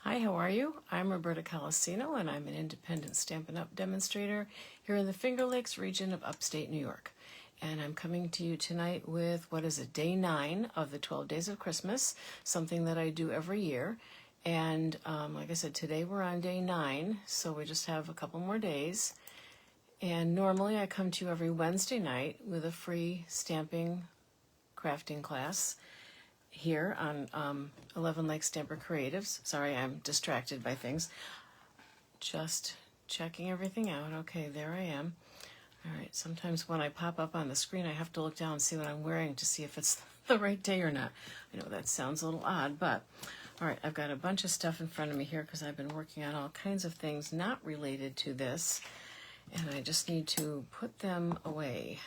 Hi, how are you? I'm Roberta Calacino, and I'm an independent Stampin' Up! Demonstrator here in the Finger Lakes region of upstate New York. And I'm coming to you tonight with what is it, day 9 of the 12 Days of Christmas, something that I do every year. And like I said, today we're on day 9, so we just have a couple more days. And normally I come to you every Wednesday night with a free stamping crafting class here on 11 Lake Stamper Creatives. Sorry, I'm distracted by things. Just checking everything out. Okay, there I am. All right, sometimes when I pop up on the screen, I have to look down and see what I'm wearing to see if it's the right day or not. I know that sounds a little odd, but all right, I've got a bunch of stuff in front of me here because I've been working on all kinds of things not related to this, and I just need to put them away.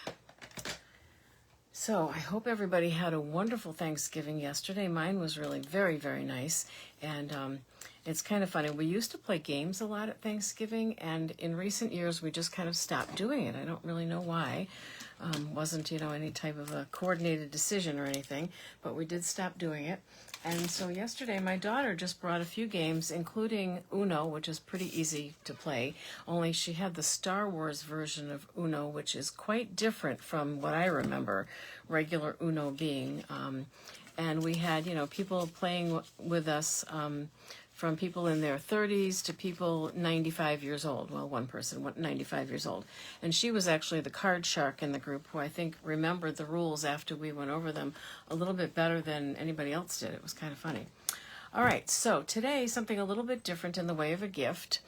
So I hope everybody had a wonderful Thanksgiving yesterday. Mine was really very, very nice. And it's kind of funny. We used to play games a lot at Thanksgiving, and in recent years we just kind of stopped doing it. I don't really know why. Wasn't, any type of a coordinated decision or anything, but we did stop doing it. And so yesterday my daughter just brought a few games, including Uno, which is pretty easy to play, only she had the Star Wars version of Uno, which is quite different from what I remember regular Uno being. And we had, people playing with us, from people in their 30s to people 95 years old. Well, one person, 95 years old. And she was actually the card shark in the group, who I think remembered the rules after we went over them a little bit better than anybody else did. It was kind of funny. All right, so today, something a little bit different in the way of a gift.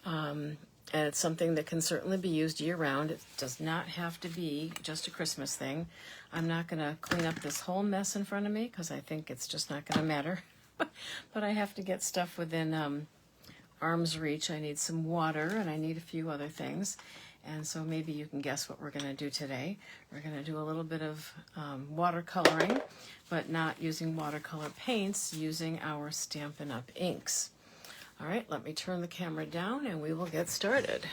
And it's something that can certainly be used year-round. It does not have to be just a Christmas thing. I'm not going to clean up this whole mess in front of me because I think it's just not going to matter. But I have to get stuff within arm's reach. I need some water, and I need a few other things. And so maybe you can guess what we're going to do today. We're going to do a little bit of watercoloring, but not using watercolor paints, using our Stampin' Up! Inks. All right, let me turn the camera down, and we will get started.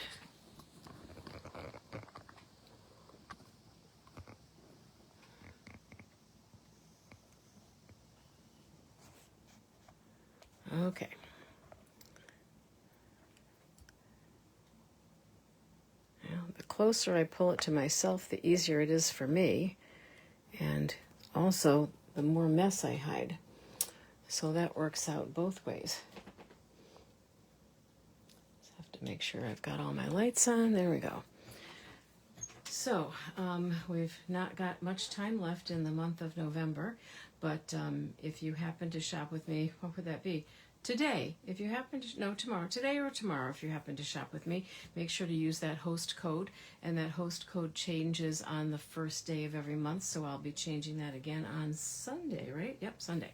Okay. Now, the closer I pull it to myself, the easier it is for me, and also the more mess I hide. So that works out both ways. Just have to make sure I've got all my lights on. There we go. So we've not got much time left in the month of November, but if you happen to shop with me, what would that be? Today, if you happen to, no, tomorrow, today or tomorrow, if you happen to shop with me, make sure to use that host code, and that host code changes on the first day of every month, so I'll be changing that again on Sunday, right? Yep, Sunday.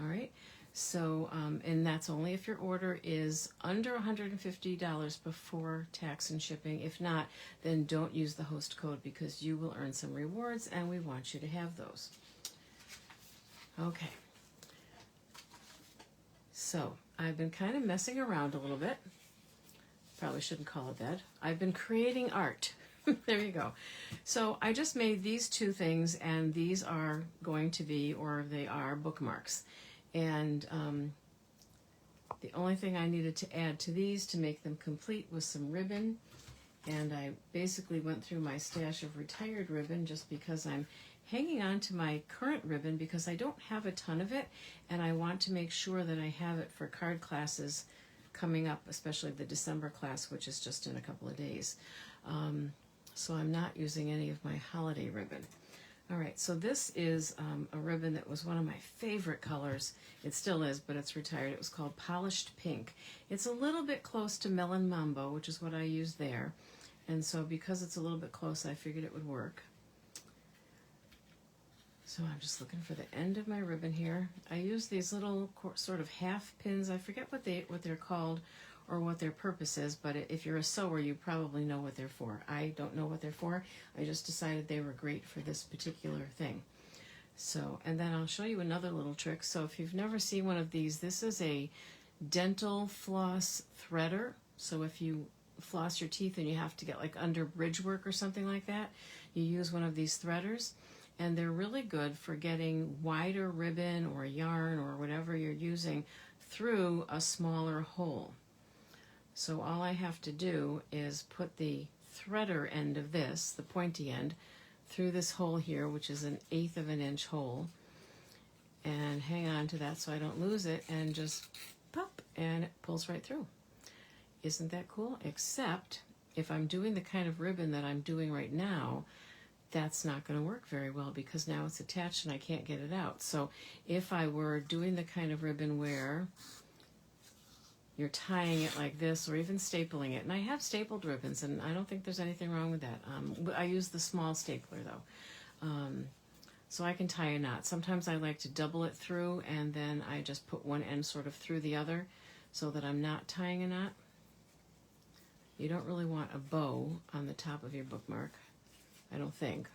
All right. So, and that's only if your order is under $150 before tax and shipping. If not, then don't use the host code because you will earn some rewards, and we want you to have those. Okay. So, I've been kind of messing around a little bit. Probably shouldn't call it that. I've been creating art. There you go. So, I just made these two things, and these are going to be, or they are, bookmarks. And the only thing I needed to add to these to make them complete was some ribbon. And I basically went through my stash of retired ribbon just because I'm hanging on to my current ribbon because I don't have a ton of it, and I want to make sure that I have it for card classes coming up, especially the December class, which is just in a couple of days. So I'm not using any of my holiday ribbon. All right, so this is a ribbon that was one of my favorite colors. It still is, but it's retired. It was called Polished Pink. It's a little bit close to Melon Mambo, which is what I used there. And so because it's a little bit close, I figured it would work. So I'm just looking for the end of my ribbon here. I use these little sort of half pins. I forget what they're called or what their purpose is, but if you're a sewer, you probably know what they're for. I don't know what they're for. I just decided they were great for this particular thing. So, and then I'll show you another little trick. So if you've never seen one of these, this is a dental floss threader. So if you floss your teeth and you have to get like under bridge work or something like that, you use one of these threaders. And they're really good for getting wider ribbon or yarn or whatever you're using through a smaller hole. So all I have to do is put the threader end of this, the pointy end, through this hole here, which is an 1/8 of an inch hole, and hang on to that so I don't lose it, and just pop, and it pulls right through. Isn't that cool? Except if I'm doing the kind of ribbon that I'm doing right now, that's not going to work very well because now it's attached and I can't get it out. So if I were doing the kind of ribbon where you're tying it like this or even stapling it, and I have stapled ribbons and I don't think there's anything wrong with that. I use the small stapler though. So I can tie a knot. Sometimes I like to double it through and then I just put one end sort of through the other so that I'm not tying a knot. You don't really want a bow on the top of your bookmark, I don't think.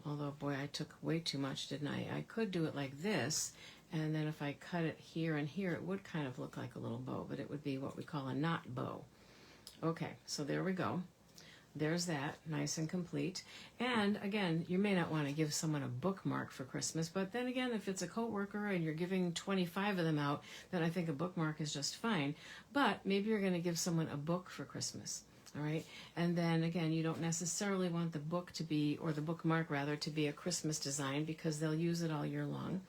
Although, boy, I took way too much, didn't I? I could do it like this, and then if I cut it here and here, it would kind of look like a little bow, but it would be what we call a knot bow. Okay, so there we go. There's that, nice and complete. And again, you may not want to give someone a bookmark for Christmas, but then again, if it's a coworker and you're giving 25 of them out, then I think a bookmark is just fine. But maybe you're going to give someone a book for Christmas, all right? And then again, you don't necessarily want the book to be, or the bookmark rather, to be a Christmas design because they'll use it all year long.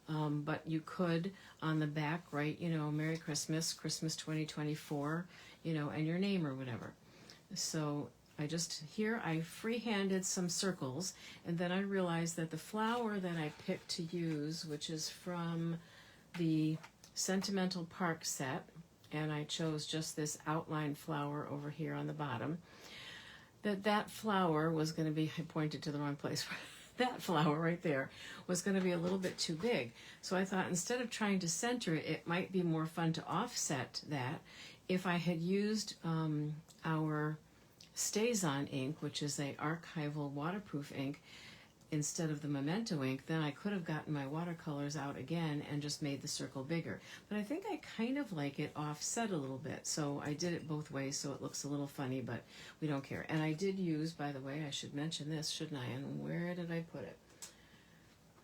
But you could, on the back, write, Merry Christmas, Christmas 2024, and your name or whatever. So I free-handed some circles, and then I realized that the flower that I picked to use, which is from the Sentimental Park set, and I chose just this outline flower over here on the bottom, that flower was going to be, I pointed to the wrong place, that flower right there was going to be a little bit too big. So I thought instead of trying to center it, it might be more fun to offset that if I had used our StazOn ink, which is a archival waterproof ink, instead of the Memento ink, then I could have gotten my watercolors out again and just made the circle bigger. But I think I kind of like it offset a little bit, so I did it both ways so it looks a little funny, but we don't care. And I did use, by the way, I should mention this, shouldn't I? And where did I put it?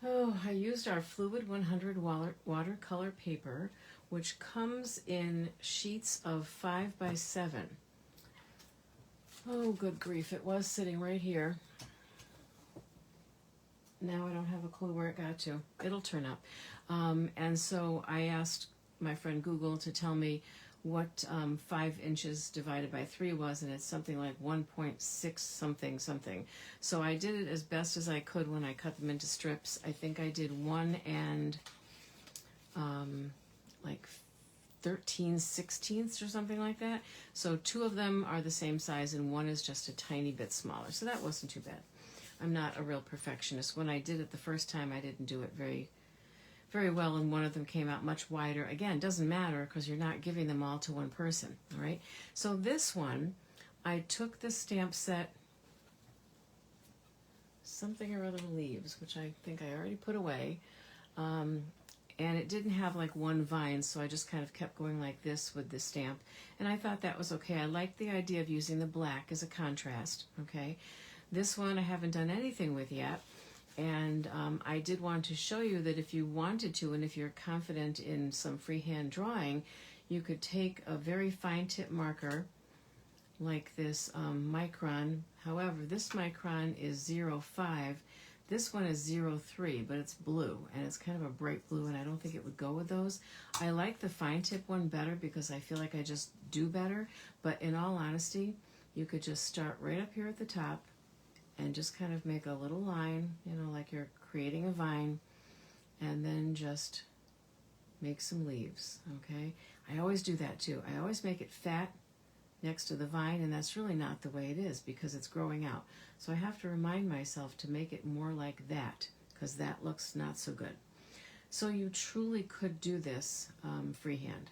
Oh, I used our Fluid 100 watercolor paper, which comes in sheets of 5 by 7. Oh, good grief, it was sitting right here. Now I don't have a clue where it got to. It'll turn up. And so I asked my friend Google to tell me what 5 inches divided by 3 was, and it's something like 1.6 something. So I did it as best as I could when I cut them into strips. I think I did 1 and like 13/16 or something like that. So 2 of them are the same size and 1 is just a tiny bit smaller. So that wasn't too bad. I'm not a real perfectionist. When I did it the first time, I didn't do it very well, and one of them came out much wider. Again, doesn't matter because you're not giving them all to one person, all right? So this one, I took the stamp set, something or other leaves, which I think I already put away, and it didn't have like one vine, so I just kind of kept going like this with the stamp, and I thought that was okay. I liked the idea of using the black as a contrast, okay? This one I haven't done anything with yet, and I did want to show you that if you wanted to, and if you're confident in some freehand drawing, you could take a very fine tip marker like this micron. However, this micron is 0.5. This one is 0.3, but it's blue, and it's kind of a bright blue, and I don't think it would go with those. I like the fine tip one better because I feel like I just do better, but in all honesty, you could just start right up here at the top and just kind of make a little line, like you're creating a vine, and then just make some leaves, okay? I always do that too. I always make it fat next to the vine, and that's really not the way it is because it's growing out. So I have to remind myself to make it more like that because that looks not so good. So you truly could do this freehand,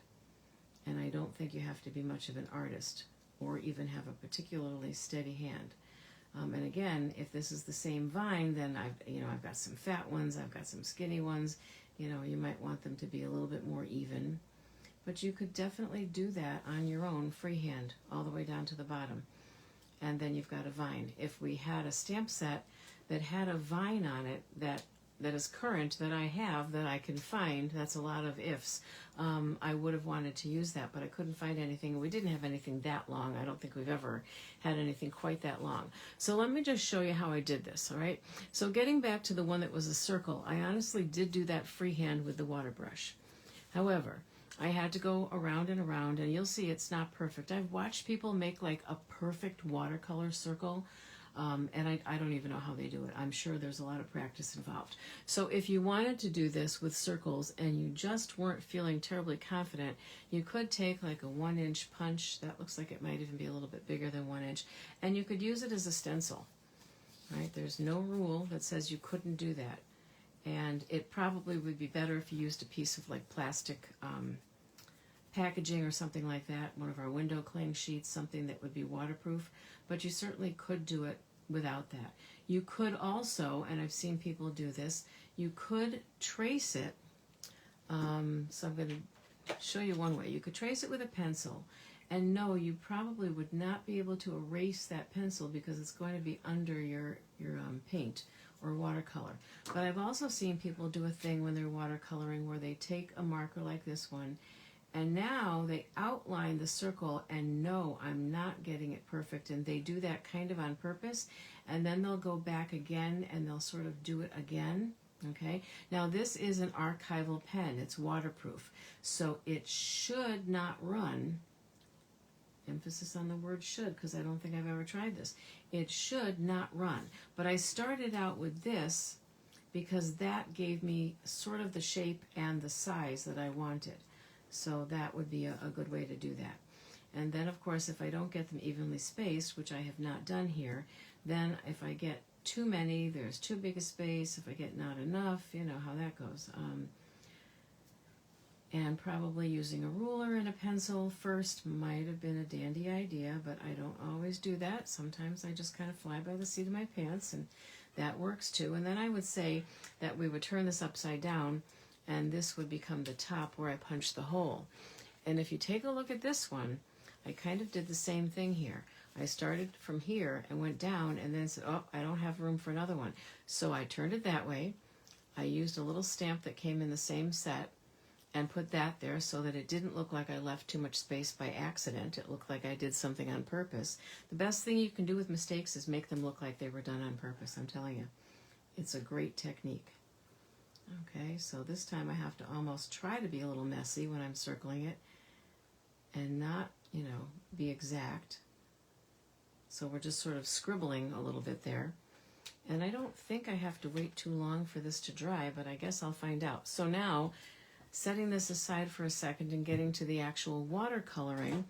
and I don't think you have to be much of an artist or even have a particularly steady hand. And again, if this is the same vine, then I've got some fat ones, I've got some skinny ones. You might want them to be a little bit more even. But you could definitely do that on your own, freehand, all the way down to the bottom. And then you've got a vine. If we had a stamp set that had a vine on it that that is current that I have that I can find, that's a lot of ifs, I would have wanted to use that, but I couldn't find anything. We didn't have anything that long. I don't think we've ever had anything quite that long. So let me just show you how I did this, all right? So getting back to the one that was a circle, I honestly did do that freehand with the water brush. However, I had to go around and around, and you'll see it's not perfect. I've watched people make like a perfect watercolor circle, and I don't even know how they do it. I'm sure there's a lot of practice involved. So if you wanted to do this with circles and you just weren't feeling terribly confident, you could take like a 1-inch punch. That looks like it might even be a little bit bigger than 1 inch, and you could use it as a stencil. Right? There's no rule that says you couldn't do that. And it probably would be better if you used a piece of like plastic packaging or something like that, one of our window cling sheets, something that would be waterproof, but you certainly could do it without that. You could also, and I've seen people do this, you could trace it. So I'm going to show you one way. You could trace it with a pencil, and no, you probably would not be able to erase that pencil because it's going to be under your paint or watercolor. But I've also seen people do a thing when they're watercoloring where they take a marker like this one, and now they outline the circle, and no, I'm not getting it perfect, and they do that kind of on purpose, and then they'll go back again and they'll sort of do it again. Okay, now this is an archival pen. It's waterproof, so it should not run. Emphasis on the word should, because I don't think I've ever tried this. It should not run. But I started out with this because that gave me sort of the shape and the size that I wanted. So that would be a good way to do that. And then, of course, if I don't get them evenly spaced, which I have not done here, then if I get too many, there's too big a space. If I get not enough, you know how that goes. And probably using a ruler and a pencil first might have been a dandy idea, but I don't always do that. Sometimes I just kind of fly by the seat of my pants, and that works too. And then I would say that we would turn this upside down, and this would become the top where I punched the hole. And if you take a look at this one, I kind of did the same thing here. I started from here and went down and then said, oh, I don't have room for another one. So I turned it that way. I used a little stamp that came in the same set and put that there so that it didn't look like I left too much space by accident. It looked like I did something on purpose. The best thing you can do with mistakes is make them look like they were done on purpose, I'm telling you. It's a great technique. Okay, so this time I have to almost try to be a little messy when I'm circling it and not, you know, be exact. So we're just sort of scribbling a little bit there. And I don't think I have to wait too long for this to dry, but I guess I'll find out. So now, setting this aside for a second and getting to the actual watercoloring,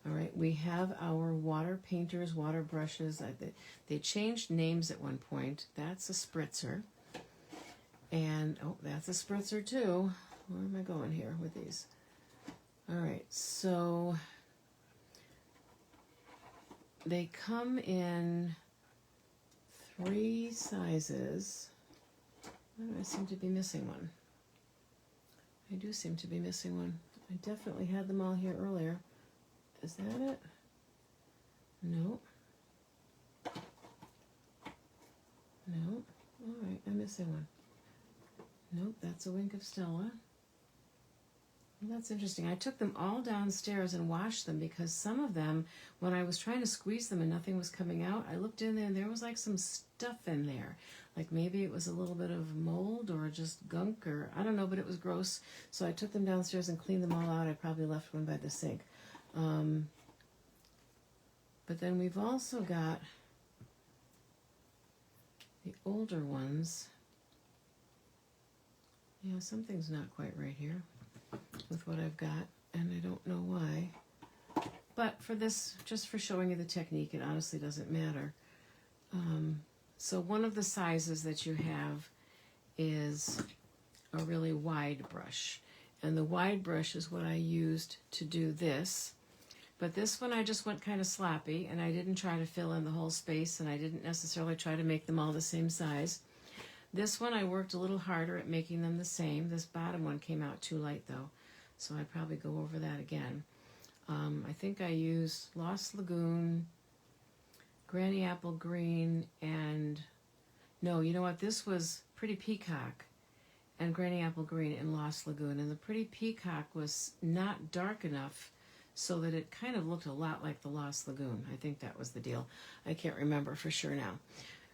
all right, we have our water painters, water brushes. They changed names at one point. That's a spritzer. And, oh, that's a spritzer too. Where am I going here with these? All right, so they come in 3 sizes. I seem to be missing one. I do seem to be missing one. I definitely had them all here earlier. Is that it? No. No. All right, I'm missing one. Nope, that's a Wink of Stella. Well, that's interesting. I took them all downstairs and washed them because some of them, when I was trying to squeeze them and nothing was coming out, I looked in there and there was like some stuff in there. Like maybe it was a little bit of mold or just gunk or I don't know, but it was gross. So I took them downstairs and cleaned them all out. I probably left one by the sink. But then we've also got the older ones. Yeah, something's not quite right here with what I've got, and I don't know why. But for this, just for showing you the technique, it honestly doesn't matter. So one of the sizes that you have is a really wide brush. And the wide brush is what I used to do this. But this one I just went kind of sloppy, and I didn't try to fill in the whole space, and I didn't necessarily try to make them all the same size. This one I worked a little harder at making them the same. This bottom one came out too light though, so I'd probably go over that again. I think I used Lost Lagoon, Granny Apple Green, and No, you know what? This was Pretty Peacock and Granny Apple Green in Lost Lagoon. And the Pretty Peacock was not dark enough so that it kind of looked a lot like the Lost Lagoon. I think that was the deal. I can't remember for sure now.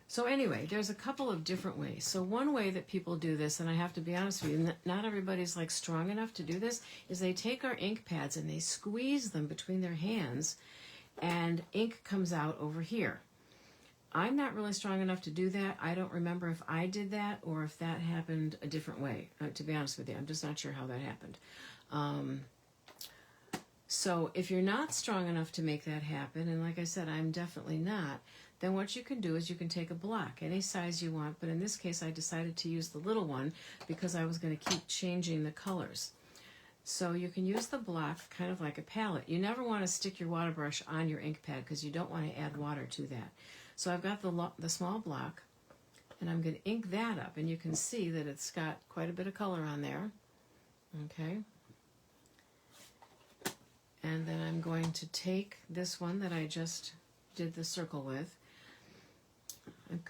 So anyway, there's a couple of different ways. So one way that people do this, and I have to be honest with you, not everybody's like strong enough to do this, is they take our ink pads and they squeeze them between their hands and ink comes out over here. I'm not really strong enough to do that. I don't remember if I did that or if that happened a different way. To be honest with you, I'm just not sure how that happened. So if you're not strong enough to make that happen, and like I said, I'm definitely not, then what you can do is you can take a block, any size you want, but in this case I decided to use the little one because I was going to keep changing the colors. So you can use the block kind of like a palette. You never want to stick your water brush on your ink pad because you don't want to add water to that. So I've got the small block, and I'm going to ink that up, and you can see that it's got quite a bit of color on there. Okay. And then I'm going to take this one that I just did the circle with.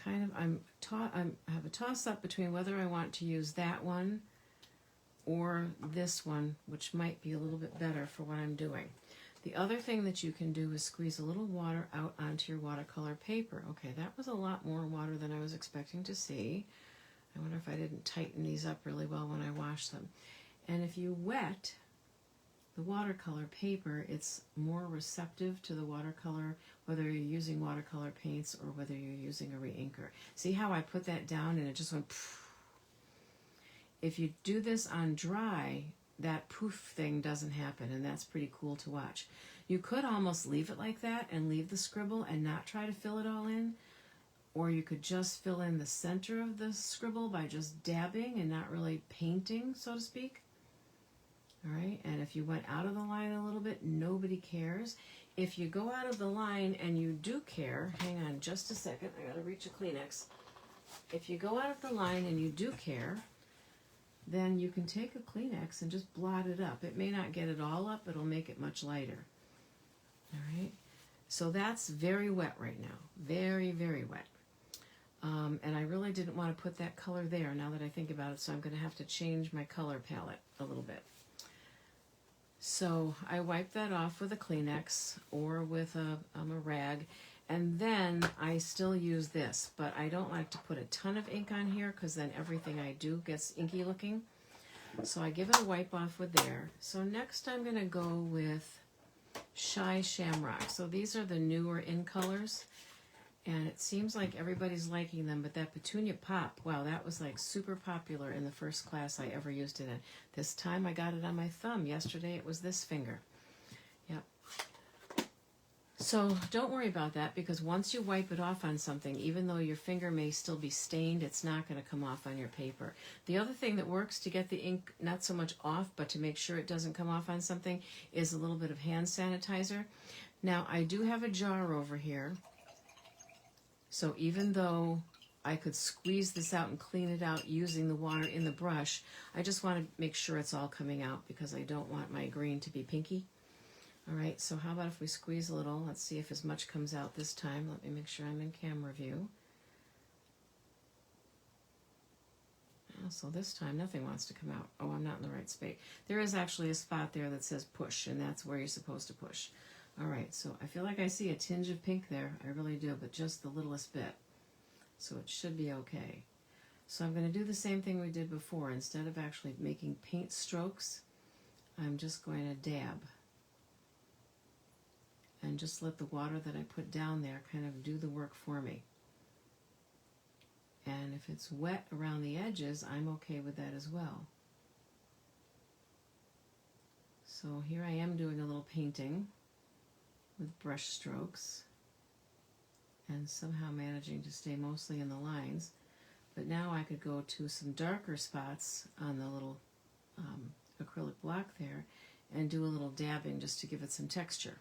I have a toss up between whether I want to use that one or this one, which might be a little bit better for what I'm doing. The other thing that you can do is squeeze a little water out onto your watercolor paper. Okay, that was a lot more water than I was expecting to see. I wonder if I didn't tighten these up really well when I washed them. And if you wet the watercolor paper, it's more receptive to the watercolor, whether you're using watercolor paints or whether you're using a re-inker. See how I put that down and it just went poof. If you do this on dry, that poof thing doesn't happen, and that's pretty cool to watch. You could almost leave it like that and leave the scribble and not try to fill it all in, or you could just fill in the center of the scribble by just dabbing and not really painting, so to speak. All right, and if you went out of the line a little bit, nobody cares. If you go out of the line and you do care, hang on just a second, I gotta reach a Kleenex. If you go out of the line and you do care, then you can take a Kleenex and just blot it up. It may not get it all up, but it'll make it much lighter. All right, so that's very wet right now, very, very wet. And I really didn't want to put that color there now that I think about it, so I'm going to have to change my color palette a little bit. So I wipe that off with a Kleenex or with a rag, and then I still use this, but I don't like to put a ton of ink on here because then everything I do gets inky looking. So I give it a wipe off with there. So next I'm going to go with Shy Shamrock. So these are the newer in colors, and it seems like everybody's liking them, but that Petunia Pop, wow, that was like super popular in the first class I ever used it in. This time I got it on my thumb. Yesterday it was this finger. Yep. So don't worry about that, because once you wipe it off on something, even though your finger may still be stained, it's not going to come off on your paper. The other thing that works to get the ink not so much off, but to make sure it doesn't come off on something, is a little bit of hand sanitizer. Now I do have a jar over here. So even though I could squeeze this out and clean it out using the water in the brush, I just want to make sure it's all coming out because I don't want my green to be pinky. All right, so how about if we squeeze a little? Let's see if as much comes out this time. Let me make sure I'm in camera view. Oh, so this time nothing wants to come out. Oh, I'm not in the right space. There is actually a spot there that says push, and that's where you're supposed to push. All right, so I feel like I see a tinge of pink there. I really do, but just the littlest bit. So it should be okay. So I'm going to do the same thing we did before. Instead of actually making paint strokes, I'm just going to dab. And just let the water that I put down there kind of do the work for me. And if it's wet around the edges, I'm okay with that as well. So here I am doing a little painting with brush strokes and somehow managing to stay mostly in the lines. But now I could go to some darker spots on the little acrylic block there and do a little dabbing just to give it some texture.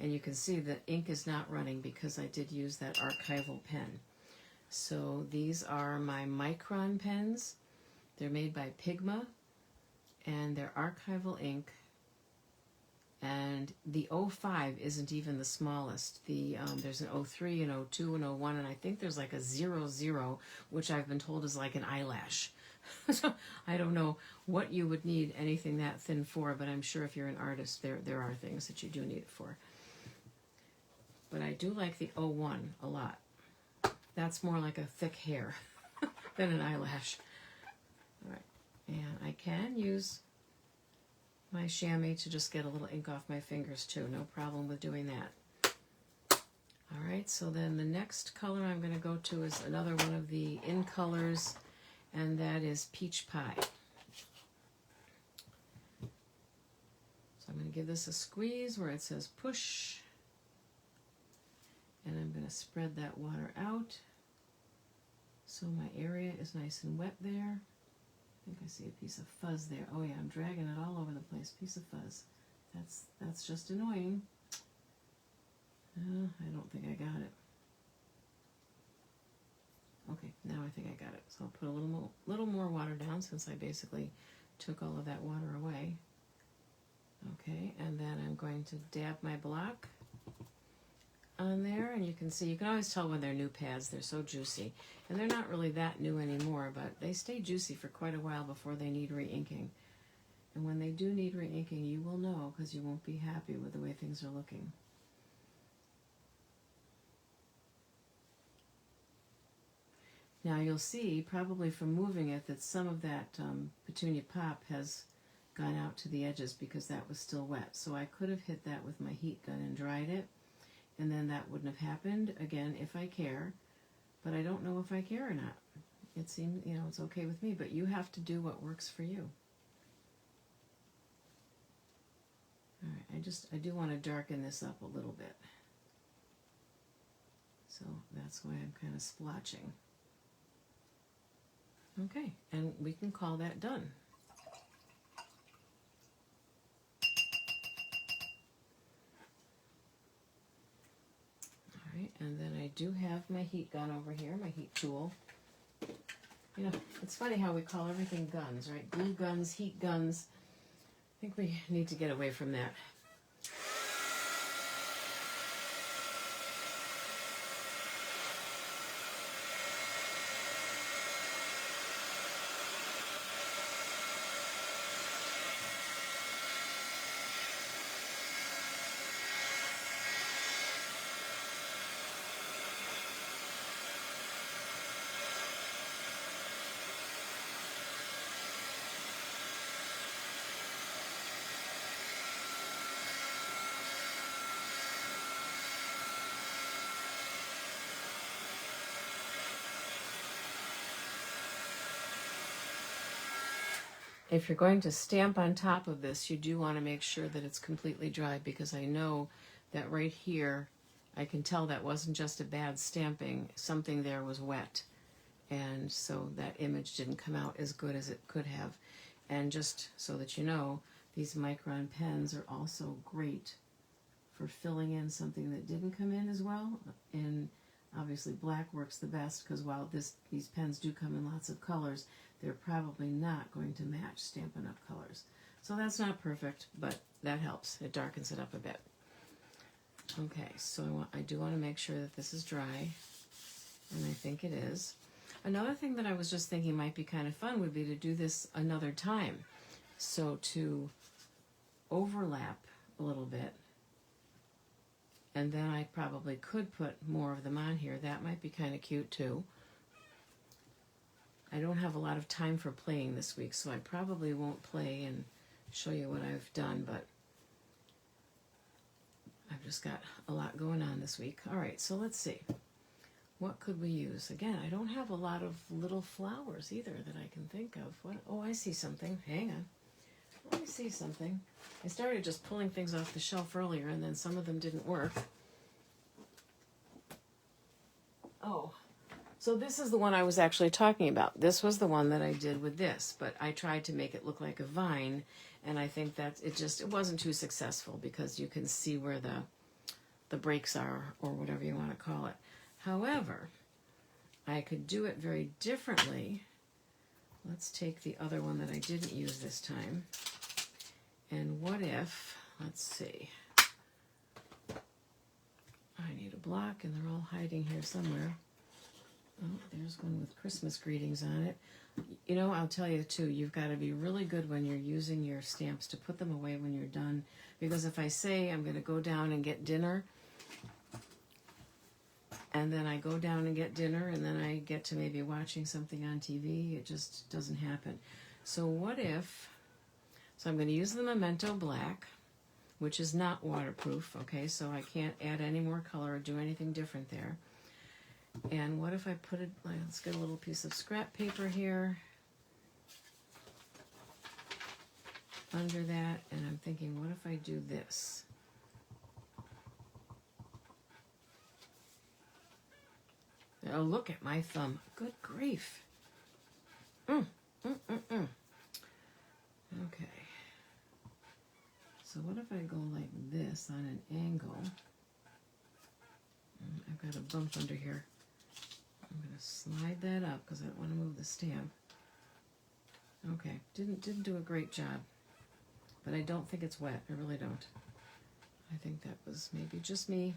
And you can see the ink is not running because I did use that archival pen. So these are my Micron pens. They're made by Pigma, and they're archival ink. And the 05 isn't even the smallest. There's an 03, an 02, an 01, and I think there's like a 00, which I've been told is like an eyelash. So I don't know what you would need anything that thin for, but I'm sure if you're an artist, there are things that you do need it for. But I do like the 01 a lot. That's more like a thick hair than an eyelash. All right, and I can use my chamois to just get a little ink off my fingers too. No problem with doing that. All right, so then the next color I'm going to go to is another one of the In Colors, and that is Peach Pie. So I'm going to give this a squeeze where it says push, and I'm going to spread that water out so my area is nice and wet there. I think I see a piece of fuzz there. Oh yeah, I'm dragging it all over the place. Piece of fuzz. That's just annoying. I don't think I got it. Okay, now I think I got it. So I'll put a little more water down since I basically took all of that water away. Okay, and then I'm going to dab my block on there, and you can see, you can always tell when they're new pads. They're so juicy, and they're not really that new anymore, but they stay juicy for quite a while before they need re-inking. And when they do need re-inking, you will know, because you won't be happy with the way things are looking. Now you'll see, probably from moving it, that some of that Petunia Pop has gone out to the edges because that was still wet. So I could have hit that with my heat gun and dried it, and then that wouldn't have happened, again, if I care. But I don't know if I care or not. It seems, it's okay with me, but you have to do what works for you. All right, I do want to darken this up a little bit. So that's why I'm kind of splotching. Okay, and we can call that done. And then I do have my heat gun over here, my heat tool. It's funny how we call everything guns, right? Glue guns, heat guns. I think we need to get away from that. If you're going to stamp on top of this, you do want to make sure that it's completely dry, because I know that right here, I can tell that wasn't just a bad stamping. Something there was wet. And so that image didn't come out as good as it could have. And just so that you know, these Micron pens are also great for filling in something that didn't come in as well. And obviously black works the best, because while these pens do come in lots of colors, they're probably not going to match Stampin' Up! Colors. So that's not perfect, but that helps. It darkens it up a bit. Okay, so I do want to make sure that this is dry, and I think it is. Another thing that I was just thinking might be kind of fun would be to do this another time. So to overlap a little bit, and then I probably could put more of them on here. That might be kind of cute too. I don't have a lot of time for playing this week, so I probably won't play and show you what I've done, but I've just got a lot going on this week. All right, so let's see. What could we use? Again, I don't have a lot of little flowers either that I can think of. What? Oh, I see something. Hang on. Let me see something. I started just pulling things off the shelf earlier, and then some of them didn't work. Oh. So this is the one I was actually talking about. This was the one that I did with this, but I tried to make it look like a vine, and I think that it wasn't too successful, because you can see where the breaks are, or whatever you want to call it. However, I could do it very differently. Let's take the other one that I didn't use this time. And what if, let's see. I need a block, and they're all hiding here somewhere. Oh, there's one with Christmas greetings on it. You know, I'll tell you too, you've got to be really good when you're using your stamps to put them away when you're done. Because if I say I'm going to go down and get dinner, and then I go down and get dinner, and then I get to maybe watching something on TV, it just doesn't happen. So what if, so I'm going to use the Memento Black, which is not waterproof, okay, so I can't add any more color or do anything different there. And what if I put it, let's get a little piece of scrap paper here under that, and I'm thinking, what if I do this? Oh, look at my thumb. Good grief. Okay. So what if I go like this on an angle? I've got a bump under here. I'm going to slide that up because I don't want to move the stamp. Okay, didn't do a great job. But I don't think it's wet. I really don't. I think that was maybe just me.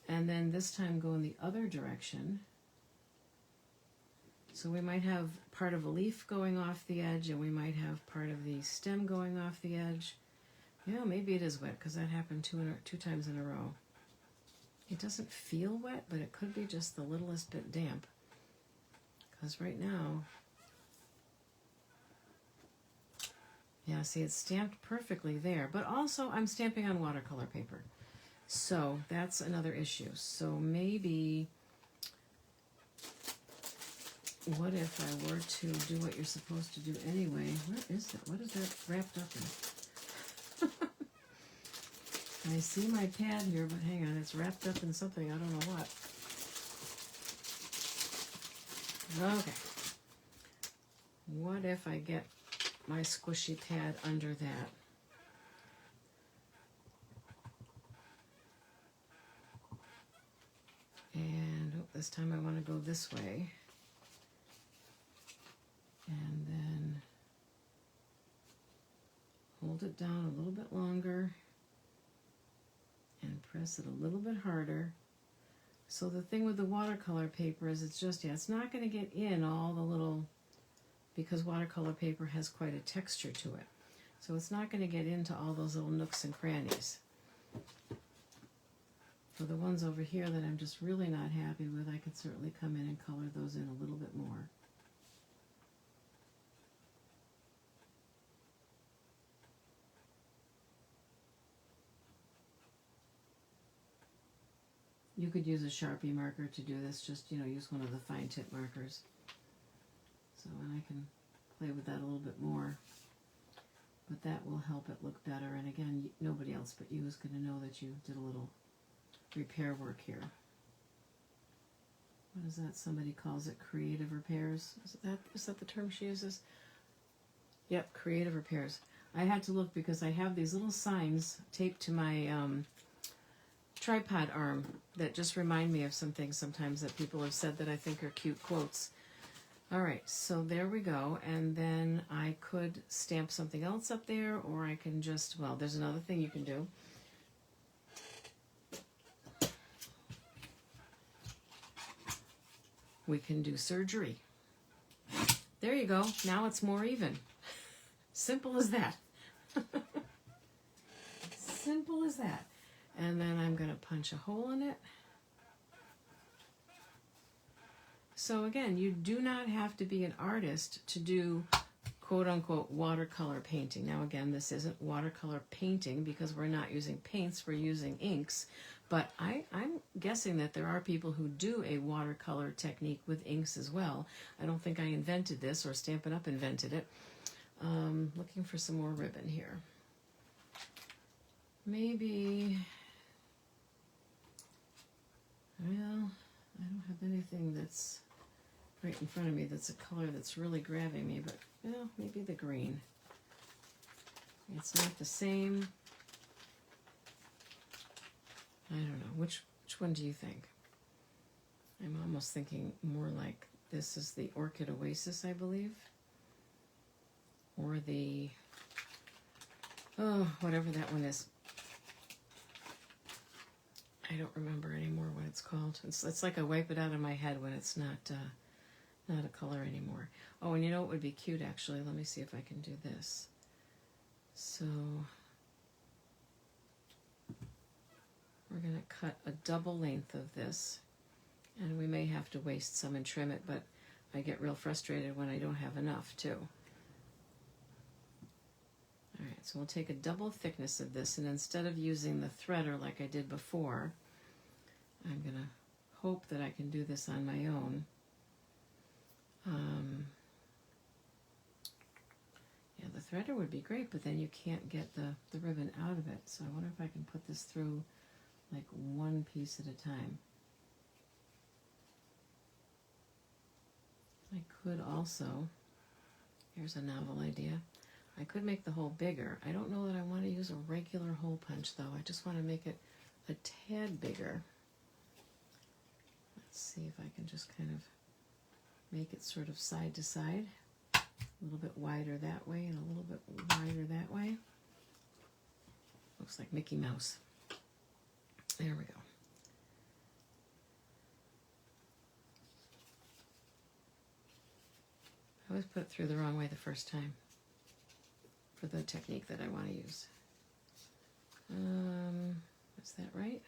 And then this time go in the other direction. So we might have part of a leaf going off the edge, and we might have part of the stem going off the edge. Yeah, maybe it is wet because that happened two times in a row. It doesn't feel wet, but it could be just the littlest bit damp. Because right now, yeah, see, it's stamped perfectly there. But also, I'm stamping on watercolor paper. So that's another issue. So maybe, what if I were to do what you're supposed to do anyway? Where is it? What is that wrapped up in? I see my pad here, but hang on, it's wrapped up in something, I don't know what. Okay. What if I get my squishy pad under that? And this time I want to go this way. And then hold it down a little bit longer and press it a little bit harder. So the thing with the watercolor paper is it's just, yeah, it's not going to get in all the little, because watercolor paper has quite a texture to it. So it's not going to get into all those little nooks and crannies. For the ones over here that I'm just really not happy with, I could certainly come in and color those in a little bit more. You could use a Sharpie marker to do this, just, use one of the fine tip markers. So, and I can play with that a little bit more. But that will help it look better. And again, nobody else but you is going to know that you did a little repair work here. What is that? Somebody calls it creative repairs. Is that the term she uses? Yep, creative repairs. I had to look because I have these little signs taped to my tripod arm that just remind me of some things sometimes that people have said that I think are cute quotes. All right, so there we go. And then I could stamp something else up there, or I can just, well, there's another thing you can do. We can do surgery. There you go. Now it's more even. Simple as that. Simple as that. And then I'm going to punch a hole in it. So again, you do not have to be an artist to do quote-unquote watercolor painting. Now again, this isn't watercolor painting because we're not using paints, we're using inks. But I'm guessing that there are people who do a watercolor technique with inks as well. I don't think I invented this, or Stampin' Up! Invented it. Looking for some more ribbon here. Maybe, well, I don't have anything that's right in front of me that's a color that's really grabbing me, but, well, maybe the green. It's not the same. I don't know. Which one do you think? I'm almost thinking more like this is the Orchid Oasis, I believe. Or the Oh, whatever that one is. I don't remember anymore what it's called. It's like I wipe it out of my head when it's not a color anymore. Oh, and you know what would be cute actually? Let me see if I can do this. So we're going to cut a double length of this, and we may have to waste some and trim it, but I get real frustrated when I don't have enough too. Alright, so we'll take a double thickness of this, and instead of using the threader like I did before, I'm going to hope that I can do this on my own. Yeah, the threader would be great, but then you can't get the ribbon out of it. So I wonder if I can put this through like one piece at a time. I could also, here's a novel idea, I could make the hole bigger. I don't know that I want to use a regular hole punch though. I just want to make it a tad bigger. Let's see if I can just kind of make it sort of side to side. A little bit wider that way and a little bit wider that way. Looks like Mickey Mouse. There we go. I always put it through the wrong way the first time for the technique that I want to use. Is that right?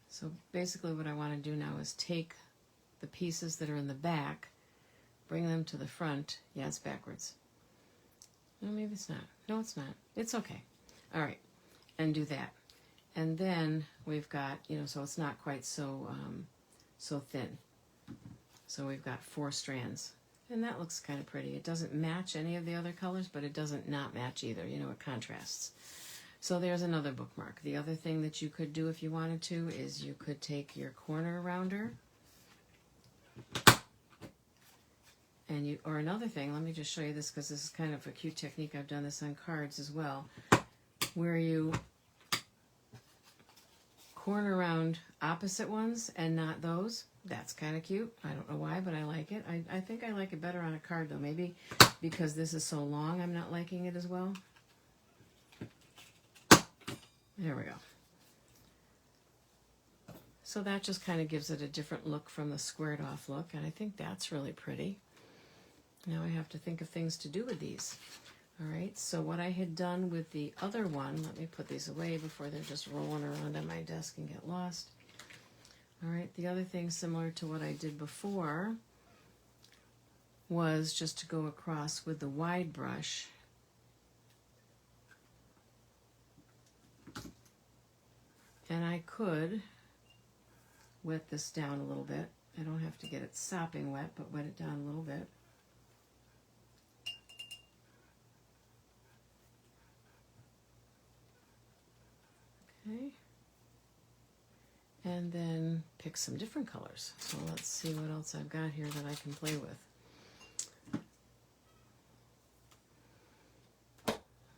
So basically what I want to do now is take the pieces that are in the back, bring them to the front. Yeah, it's backwards. No, maybe it's not. No, it's not. It's okay. All right, and do that. And then we've got, so it's not quite so so thin. So we've got 4 strands. And that looks kind of pretty. It doesn't match any of the other colors, but it doesn't not match either. It contrasts. So there's another bookmark. The other thing that you could do if you wanted to is you could take your corner rounder and or another thing, let me just show you this because this is kind of a cute technique. I've done this on cards as well, where you corner around opposite ones and not those. That's kind of cute. I don't know why, but I like it. I think I like it better on a card though. Maybe because this is so long, I'm not liking it as well. There we go. So that just kind of gives it a different look from the squared off look, and I think that's really pretty. Now I have to think of things to do with these. All right, so what I had done with the other one, let me put these away before they're just rolling around on my desk and get lost. All right, the other thing similar to what I did before was just to go across with the wide brush and I could wet this down a little bit. I don't have to get it sopping wet, but wet it down a little bit. Okay. And then pick some different colors. So let's see what else I've got here that I can play with.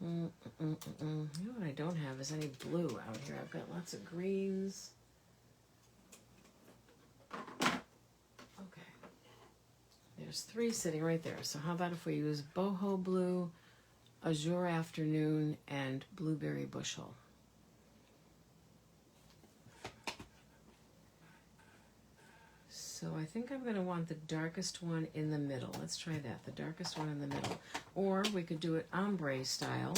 You know what I don't have is any blue out here. I've got lots of greens. Okay. There's 3 sitting right there. So how about if we use boho blue, azure afternoon, and blueberry bushel? So I think I'm going to want the darkest one in the middle. Let's try that, the darkest one in the middle. Or we could do it ombre style.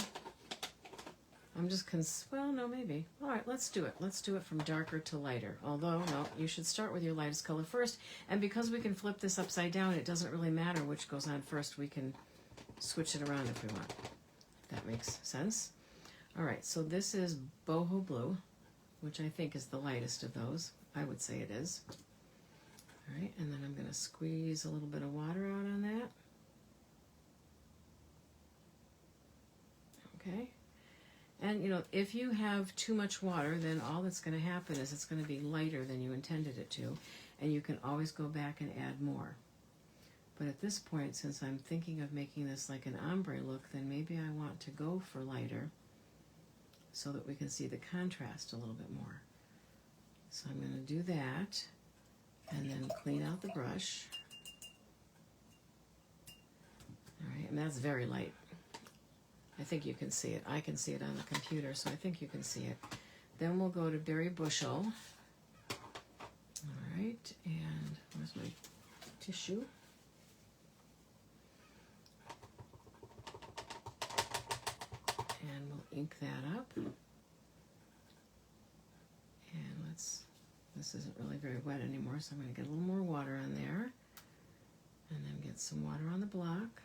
I'm just, well, no, maybe. All right, let's do it. Let's do it from darker to lighter. Although, no, you should start with your lightest color first. And because we can flip this upside down, it doesn't really matter which goes on first. We can switch it around if we want. If that makes sense. All right, so this is boho blue, which I think is the lightest of those. I would say it is. All right, and then I'm going to squeeze a little bit of water out on that. Okay. And, if you have too much water, then all that's going to happen is it's going to be lighter than you intended it to, and you can always go back and add more. But at this point, since I'm thinking of making this like an ombre look, then maybe I want to go for lighter so that we can see the contrast a little bit more. So I'm going to do that. And then clean out the brush. All right, and that's very light. I think you can see it. I can see it on the computer, so I think you can see it. Then we'll go to Berry Bushel. All right, and where's my tissue? And we'll ink that up. And this isn't really very wet anymore, so I'm going to get a little more water on there. And then get some water on the block.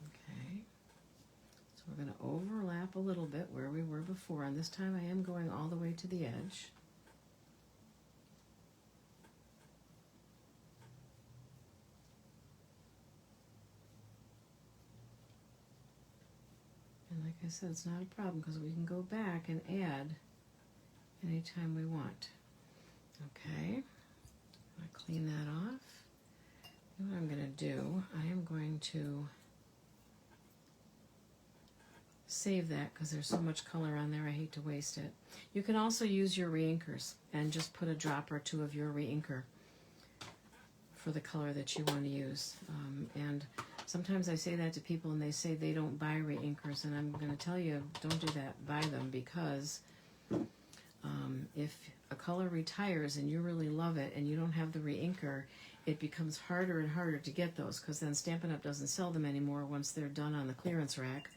Okay. So we're going to overlap a little bit where we were before, and this time I am going all the way to the edge. And like I said, it's not a problem because we can go back and add anytime we want. Okay, I clean that off. And what I'm going to do, I am going to save that because there's so much color on there, I hate to waste it. You can also use your reinkers and just put a drop or two of your reinker for the color that you want to use. And sometimes I say that to people and they say they don't buy reinkers, and I'm going to tell you, don't do that, buy them, because if a color retires and you really love it and you don't have the reinker, it becomes harder and harder to get those, because then Stampin' Up! Doesn't sell them anymore once they're done on the clearance rack.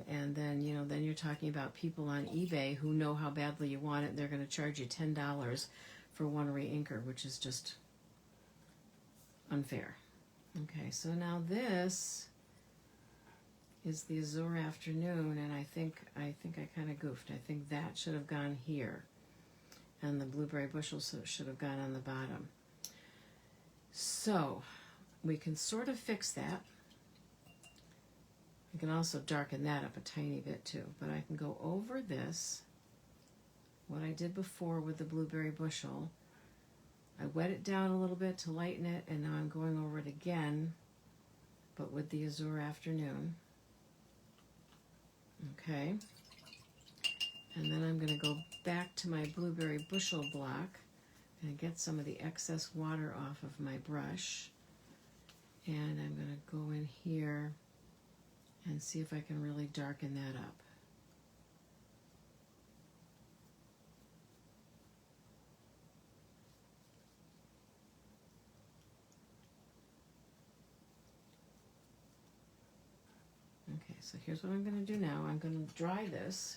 And then, you know, then you're talking about people on eBay who know how badly you want it, and they're going to charge you $10 for one reinker, which is just unfair. Okay, so now this is the Azure Afternoon, and I think I kind of goofed. I think that should have gone here, and the Blueberry Bushel should have gone on the bottom. So we can sort of fix that. I can also darken that up a tiny bit too, but I can go over this, what I did before with the Blueberry Bushel. I wet it down a little bit to lighten it, and now I'm going over it again, but with the Azure Afternoon. Okay, and then I'm going to go back to my Blueberry Bushel block and get some of the excess water off of my brush, and I'm going to go in here and see if I can really darken that up. Okay, so here's what I'm going to do now. I'm going to dry this.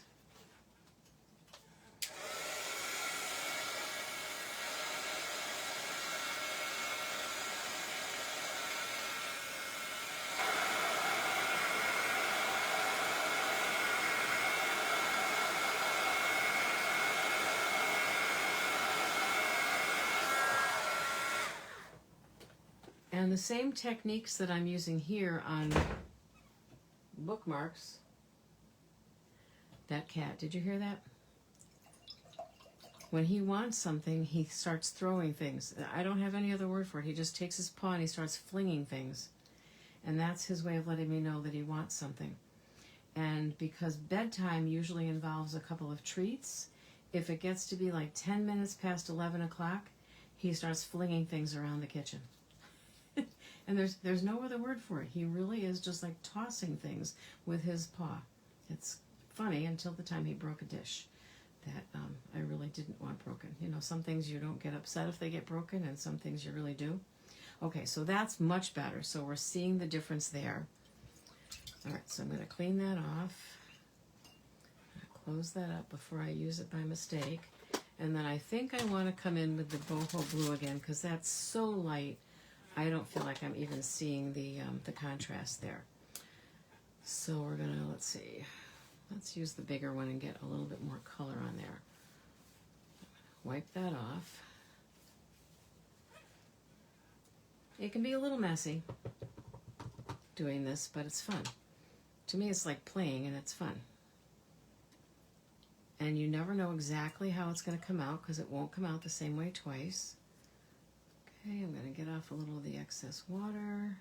And the same techniques that I'm using here on bookmarks. That cat, did you hear that? When he wants something, he starts throwing things. I don't have any other word for it. He just takes his paw and he starts flinging things. And that's his way of letting me know that he wants something. And because bedtime usually involves a couple of treats, if it gets to be like 10 minutes past 11 o'clock, he starts flinging things around the kitchen. And there's no other word for it. He really is just like tossing things with his paw. It's funny until the time he broke a dish that I really didn't want broken. You know, some things you don't get upset if they get broken, and some things you really do. Okay, so that's much better. So we're seeing the difference there. All right, so I'm going to clean that off. Close that up before I use it by mistake. And then I think I want to come in with the boho blue again, because that's so light. I don't feel like I'm even seeing the contrast there. So we're gonna, let's use the bigger one and get a little bit more color on there. Wipe that off. It can be a little messy doing this, but it's fun. To me, it's like playing, and it's fun. And you never know exactly how it's going to come out, because it won't come out the same way twice. Okay, I'm going to get off a little of the excess water.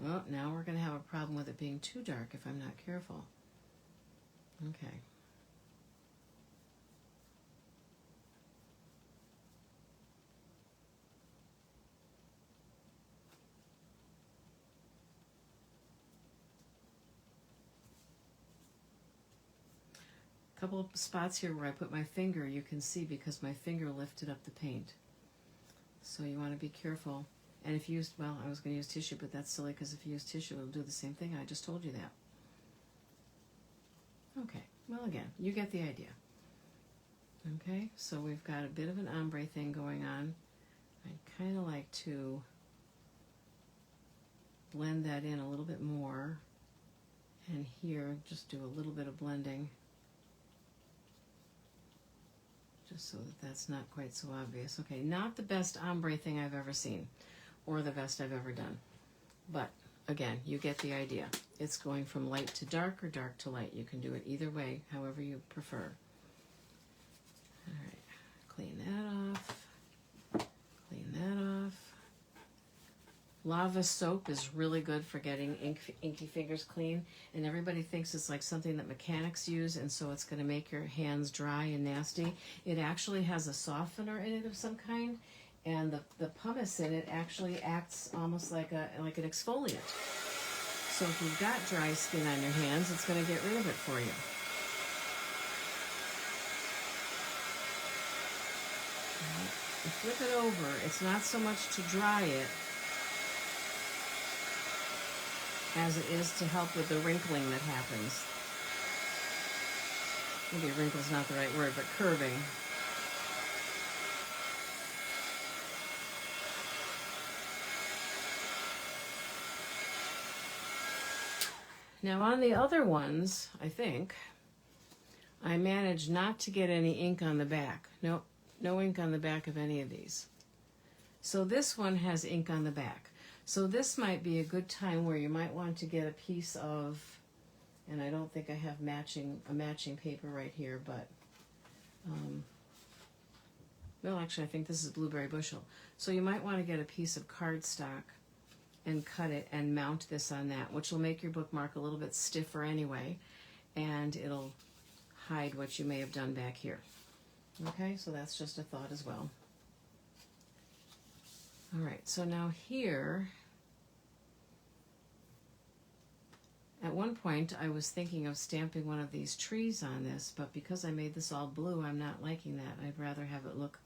Oh, now we're going to have a problem with it being too dark if I'm not careful. Okay. couple of spots here where I put my finger, you can see because my finger lifted up the paint. So you want to be careful. And if you use, well, I was going to use tissue, but that's silly because if you use tissue, it'll do the same thing. I just told you that. Okay, well, again, you get the idea. Okay, so we've got a bit of an ombre thing going on. I'd kind of like to blend that in a little bit more. And here, just do a little bit of blending. Just so that that's not quite so obvious. Okay, not the best ombre thing I've ever seen, or the best I've ever done. But, again, you get the idea. It's going from light to dark or dark to light. You can do it either way, however you prefer. All right, clean that off. Clean that off. Lava soap is really good for getting inky fingers clean, and everybody thinks it's like something that mechanics use, and so it's going to make your hands dry and nasty. It actually has a softener in it of some kind, and the pumice in it actually acts almost like an exfoliant. So if you've got dry skin on your hands, it's going to get rid of it for you. You flip it over. It's not so much to dry it as it is to help with the wrinkling that happens. Maybe wrinkle's not the right word, but curving. Now on the other ones, I think, I managed not to get any ink on the back. Nope, no ink on the back of any of these. So this one has ink on the back. So this might be a good time where you might want to get a piece of, and I don't think I have a matching paper right here, but, well, actually, I think this is Blueberry Bushel. So you might want to get a piece of cardstock and cut it and mount this on that, which will make your bookmark a little bit stiffer anyway, and it'll hide what you may have done back here. Okay, so that's just a thought as well. All right, so now here, at one point I was thinking of stamping one of these trees on this, but because I made this all blue, I'm not liking that. I'd rather have it look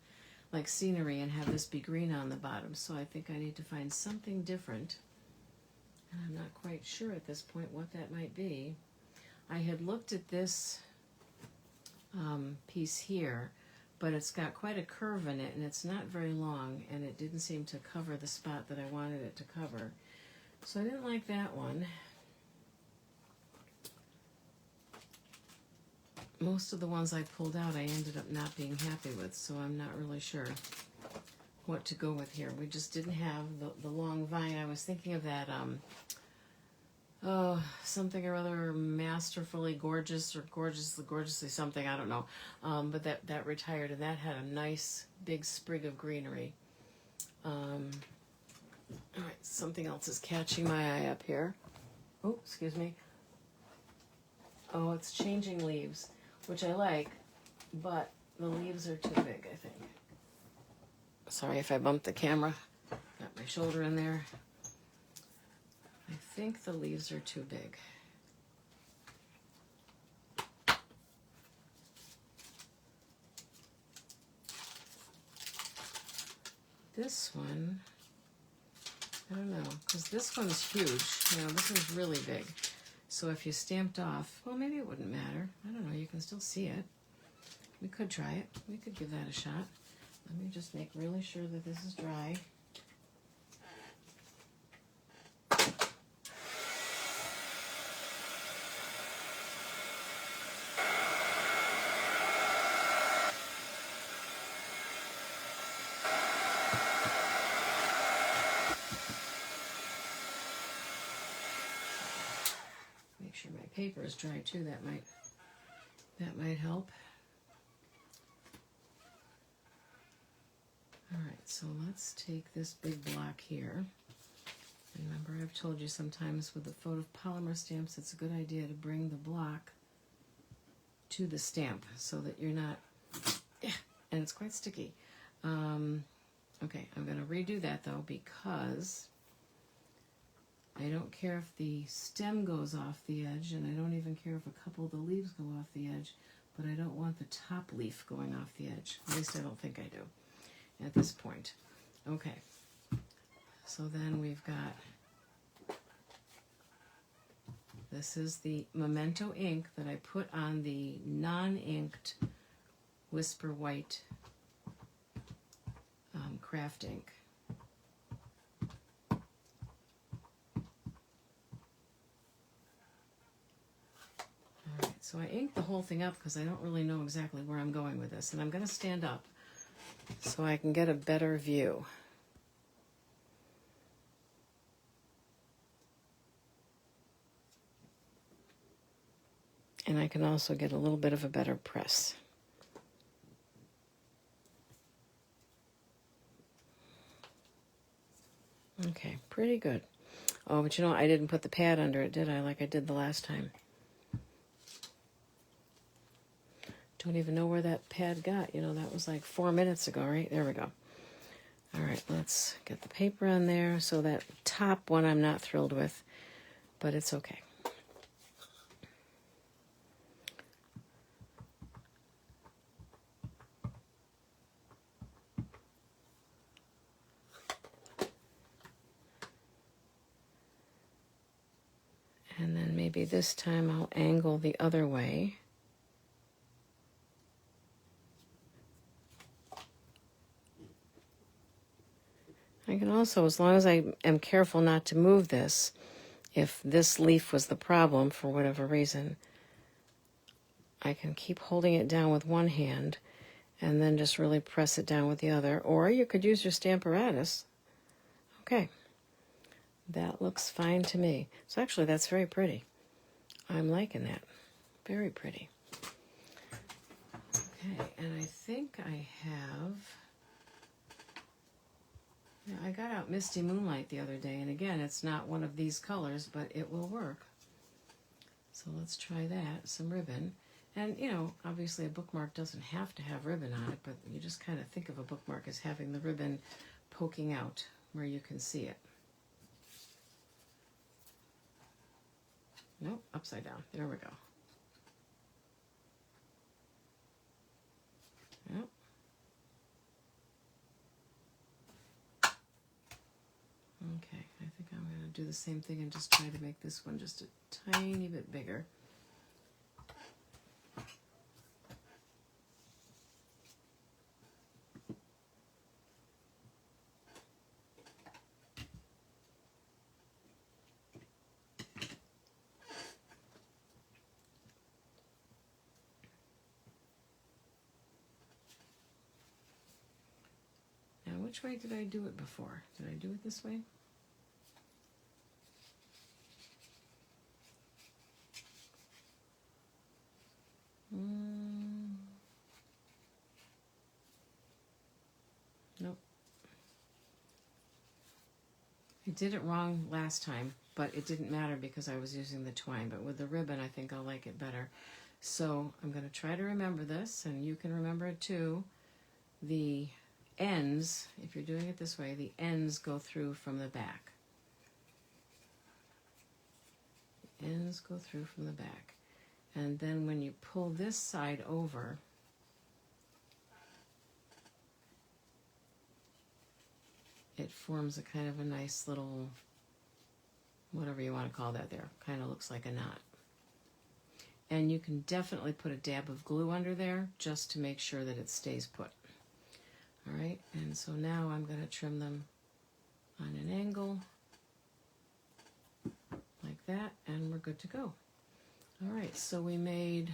like scenery and have this be green on the bottom. So I think I need to find something different. And I'm not quite sure at this point what that might be. I had looked at this piece here, but it's got quite a curve in it and it's not very long, and it didn't seem to cover the spot that I wanted it to cover. So I didn't like that one. Most of the ones I pulled out I ended up not being happy with, so I'm not really sure what to go with here. We just didn't have the long vine. I was thinking of that, something or other, masterfully gorgeous or gorgeously something, I don't know. But that retired, and that had a nice big sprig of greenery. All right, something else is catching my eye up here. Oh, excuse me. Oh, it's Changing Leaves, which I like, but the leaves are too big, I think. Sorry if I bumped the camera. Got my shoulder in there. I think the leaves are too big. This one, I don't know, because this one's huge. You know, this one's really big. So if you stamped off, well, maybe it wouldn't matter. I don't know, you can still see it. We could try it. We could give that a shot. Let me just make really sure that this is dry. Make sure my paper is dry too. That might help. All right, so let's take this big block here. Remember, I've told you sometimes with the photopolymer stamps, it's a good idea to bring the block to the stamp so that you're not, and it's quite sticky. Okay, I'm going to redo that though, because I don't care if the stem goes off the edge, and I don't even care if a couple of the leaves go off the edge, but I don't want the top leaf going off the edge. At least I don't think I do at this point. Okay, so then we've got, this is the Memento ink that I put on the non-inked Whisper White craft ink. Alright, so I inked the whole thing up because I don't really know exactly where I'm going with this, and I'm going to stand up so I can get a better view. And I can also get a little bit of a better press. Okay, pretty good. Oh, but you know, I didn't put the pad under it, did I? Like I did the last time. Don't even know where that pad got. You know, that was like 4 minutes ago, right? There we go. All right, let's get the paper on there. So that top one I'm not thrilled with, but it's okay. And then maybe this time I'll angle the other way. I can also, as long as I am careful not to move this, if this leaf was the problem for whatever reason, I can keep holding it down with one hand and then just really press it down with the other. Or you could use your Stamparatus. Okay. That looks fine to me. So actually, that's very pretty. I'm liking that. Very pretty. Okay, and I think I have... Yeah, I got out Misty Moonlight the other day, and again, it's not one of these colors, but it will work. So let's try that. Some ribbon. And, you know, obviously a bookmark doesn't have to have ribbon on it, but you just kind of think of a bookmark as having the ribbon poking out where you can see it. Nope, upside down. There we go. Yep. Okay, I think I'm going to do the same thing and just try to make this one just a tiny bit bigger. Which way did I do it before? Did I do it this way? Nope. I did it wrong last time, but it didn't matter because I was using the twine. But with the ribbon, I think I'll like it better. So I'm going to try to remember this, and you can remember it too. The ends, if you're doing it this way, the ends go through from the back. The ends go through from the back. And then when you pull this side over, it forms a kind of a nice little, whatever you want to call that there, kind of looks like a knot. And you can definitely put a dab of glue under there just to make sure that it stays put. All right, and so now I'm going to trim them on an angle like that, and we're good to go. All right, so we made,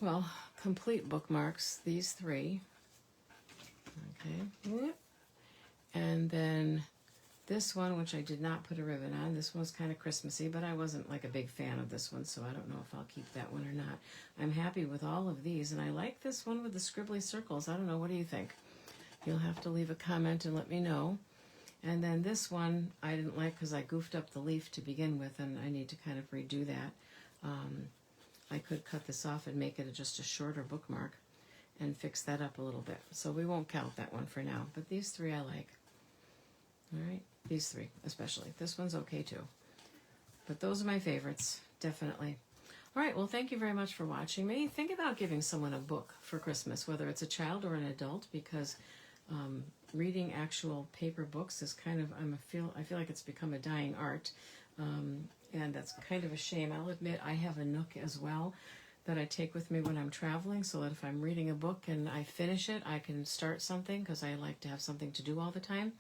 well, complete bookmarks, these three. Okay, and then this one, which I did not put a ribbon on, this one was kind of Christmassy, but I wasn't like a big fan of this one, so I don't know if I'll keep that one or not. I'm happy with all of these, and I like this one with the scribbly circles. I don't know, what do you think? You'll have to leave a comment and let me know. And then this one I didn't like because I goofed up the leaf to begin with, and I need to kind of redo that. I could cut this off and make it just a shorter bookmark and fix that up a little bit. So we won't count that one for now, but these three I like. All right, these three especially. This one's okay too. But those are my favorites, definitely. All right, well, thank you very much for watching me. Think about giving someone a book for Christmas, whether it's a child or an adult, because reading actual paper books is kind of, I feel like it's become a dying art, and that's kind of a shame. I'll admit I have a Nook as well that I take with me when I'm traveling, so that if I'm reading a book and I finish it, I can start something, because I like to have something to do all the time.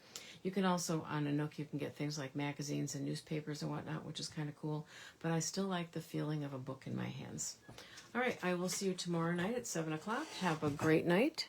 You can also, on a Nook, you can get things like magazines and newspapers and whatnot, which is kind of cool, but I still like the feeling of a book in my hands. All right, I will see you tomorrow night at 7 o'clock. Have a great night.